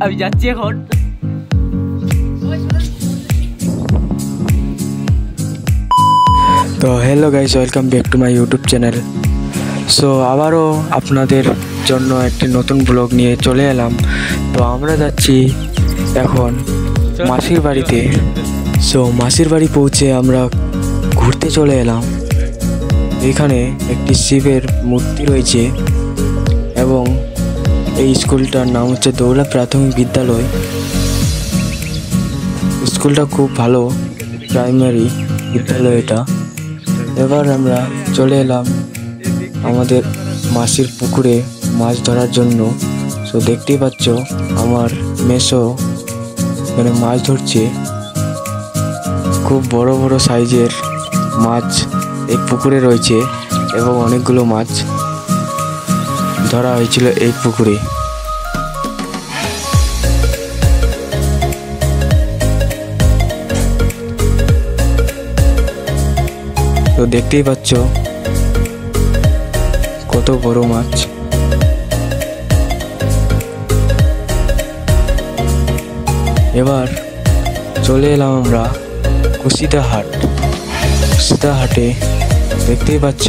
আমি যাচ্ছি এখন। তো hello guys, welcome back to my YouTube channel. So আবারও আপনাদের জন্য একটি নতুন ব্লগ নিয়ে চলে এলাম। তো আমরা যাচ্ছি এখন মাসির বাড়িতে। সো মাসির বাড়ি পৌঁছে আমরা ঘুরতে চলে এলাম। এখানে একটি শিবের মূর্তি রয়েছে এবং এই স্কুলটার নাম হচ্ছে দৌলা প্রাথমিক বিদ্যালয়। স্কুলটা খুব ভালো, প্রাইমারি বিদ্যালয় এটা। এবার আমরা চলে এলাম আমাদের মাসির পুকুরে মাছ ধরার জন্য। সো দেখতেই পাচ্ছ আমার মেসো এখানে মাছ ধরছে। খুব বড় বড় সাইজের মাছ এই পুকুরে রয়েছে এবং অনেকগুলো মাছ ধরা হয়েছিল এই পুকুরে। তো দেখতেই পাচ্ছ কত বড় মাছ। এবার চলে এলাম আমরা কুশিদা হাট। কুশিদা হাটে দেখতেই পাচ্ছ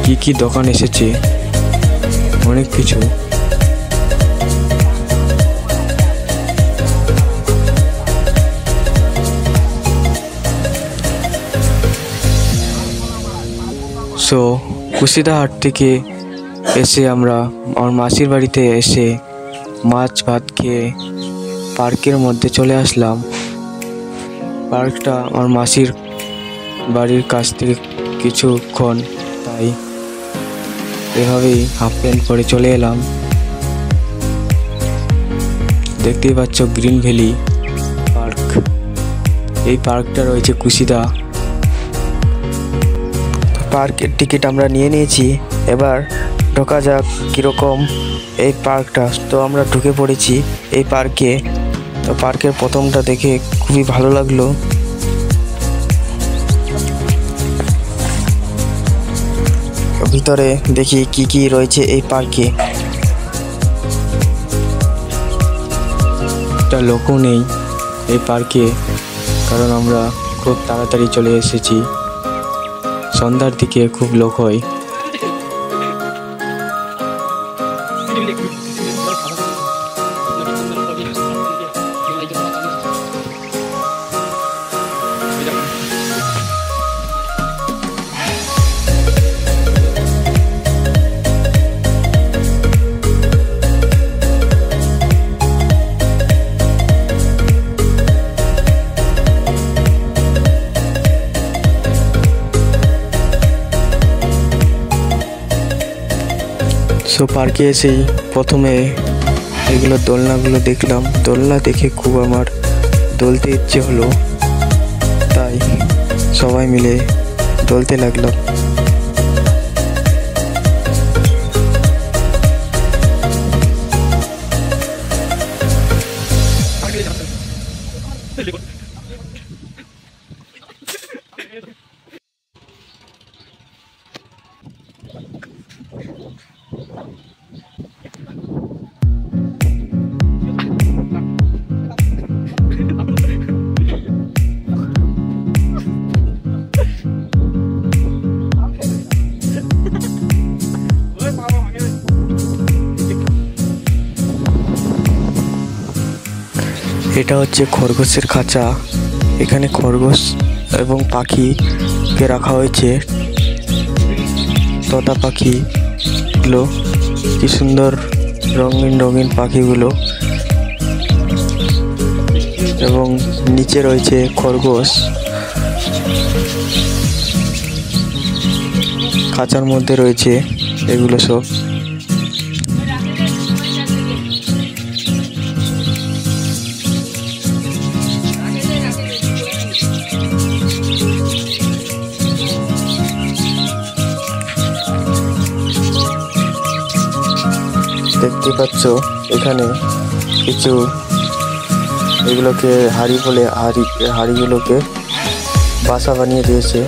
কি কি দোকান এসেছে, অনেক কিছু। সো কুশিদা হাট থেকে এসে আমরা আমার মাসির বাড়িতে এসে মাছ ভাত খেয়ে পার্কের মধ্যে চলে আসলাম। পার্কটা আমার মাসির বাড়ির কাছ থেকে কিছুক্ষণ, তাই এভাবেই হাফ প্যান্ট পরে চলে এলাম। দেখতেই পাচ্ছ গ্রিন ভ্যালি পার্ক। এই পার্কটা রয়েছে কুশিদা। পার্কের টিকিট আমরা নিয়ে নিয়েছি, এবার ঢোকা যাক কীরকম এই পার্কটা। তো আমরা ঢুকে পড়েছি এই পার্কে। তো পার্কের প্রথমটা দেখে খুবই ভালো লাগলো। ভিতরে দেখি কি কি রয়েছে এই পার্কে। একটা লোকও নেই এই পার্কে, কারণ আমরা খুব তাড়াতাড়ি চলে এসেছি। সন্ধ্যার দিকে খুব লোক হয়। সো পার্কে এসেই প্রথমে এগুলো দোলনাগুলো দেখলাম। দোলনা দেখে খুব আমার দোলতে ইচ্ছে হলো, তাই সবাই মিলে দোলতে লাগলাম। এটা হচ্ছে খরগোশের খাঁচা। এখানে খরগোশ এবং পাখিকে রাখা হয়েছে। তোতা পাখিগুলো কি সুন্দর, রঙিন রঙিন পাখিগুলো। এবং নিচে রয়েছে খরগোশ। খাঁচার মধ্যে রয়েছে এগুলো সব। দেখতে পাচ্ছ এখানে কিছু এগুলোকে হাড়ি বলে, হাড়িগুলোকে বাসা বানিয়ে দিয়েছে।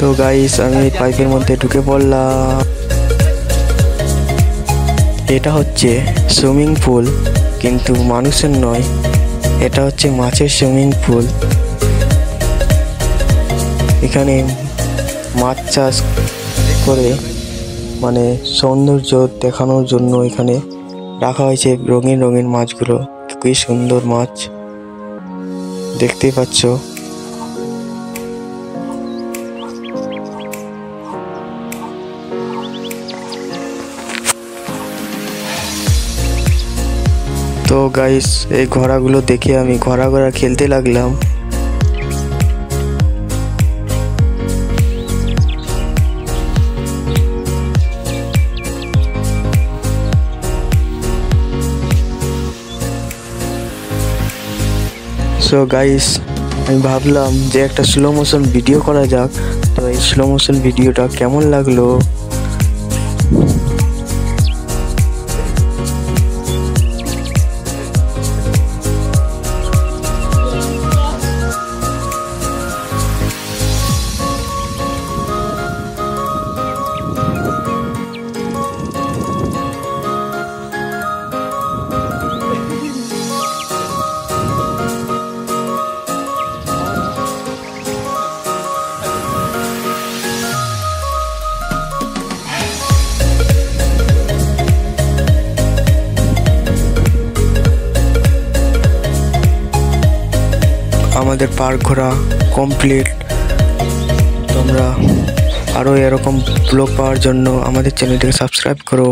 তো গাইস আমি পাইপের মধ্যে ঢুকে পড়লাম। এটা হচ্ছে সুইমিং পুল, কিন্তু মানুষের নয়, এটা হচ্ছে মাছের সুইমিং পুল। এখানে মাছ চাষ করে মানে সৌন্দর্য দেখানোর জন্য এখানে রাখা হয়েছে রঙিন রঙিন মাছগুলো। কি সুন্দর মাছ দেখতেই পাচ্ছ। তো গাইস এই ঘোড়াগুলো দেখে আমি ঘোড়া খেলতে লাগলাম। সো গাইস আমি ভাবলাম যে একটা স্লো মোশন ভিডিও করা যাক। তো এই স্লো মোশন ভিডিওটা কেমন লাগলো? আমাদের পার্ক ঘোরা কমপ্লিট। তোমরা আরও এরকম ব্লগ পাওয়ার জন্য আমাদের চ্যানেলটিকে সাবস্ক্রাইব করো।